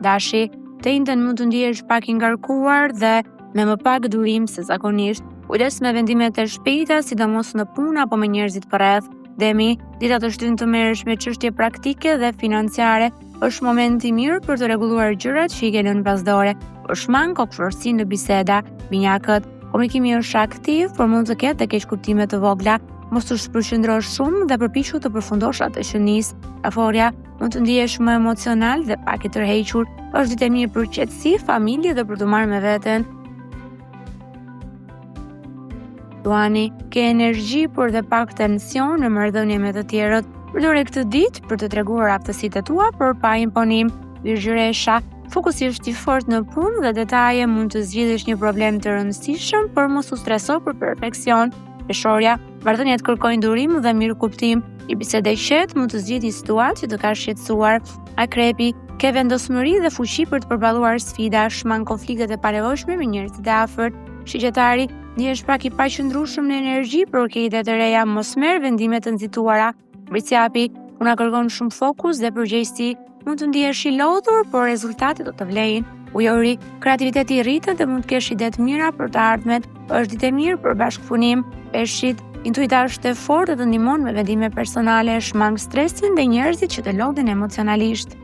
Dashi, të njëjtën mund të ndihesh pak i ngarkuar dhe me më pak durim se zakonisht. Kujdes me vendimet e shpejta, sidomos në punë apo me njerëzit përreth. Demi, dita të shtyn të merresh me çështje praktike dhe financiare. Është moment i mirë për të rregulluar gjërat që i ke lënë pas dore. Është man kokëforsi në biseda. Binjakët, komunikimi është aktiv, por mund të ketë keqkuptime të vogla. Mos të shpërqendrosh shumë dhe përpiqu të përfundosh atë që nis. Aforia, mund të ndihesh më emocional dhe pak i tërhequr. Është ditë e mirë për qetësi, familje dhe për të marrë me veten. Duani, ke energji por dhe pak tension në marrëdhënie me të tjerët. Përdore këtë ditë për të treguar aftësitë tua, por pa imponim. Virgjëresha, fokusisht i fort në punë dhe detaje, mund të zgjidhësh një problem të rëndësishëm, por mos u streso për perfeksion. Peshorja, marrëdhëniet kërkojnë durim dhe mirëkuptim. I bisede qetë mund të zgjidhë situatë që të ka shqetësuar. Akrepi, ke vendosmëri dhe fuqi për të përballuar sfida, shman konfliktet e panevojshme me njerëzit e afërt. Shiqetari, ndihesh pak i paqëndrueshëm në energji për ide të reja, mos merr vendime të nxituara. Vricjapi, puna kërkon shumë fokus dhe përgjegjësi, mund të ndihesh i lodhur, por rezultatet do të vlejnë. Ujori, kreativiteti rritet dhe mund të kesh ide të mira për të ardhmen, është ditë e mirë për bashkëpunim. Peshqit, intuita është e fortë dhe të ndihmon me vendime personale, shmang stresin dhe njerëzit që të lodhin emocionalisht.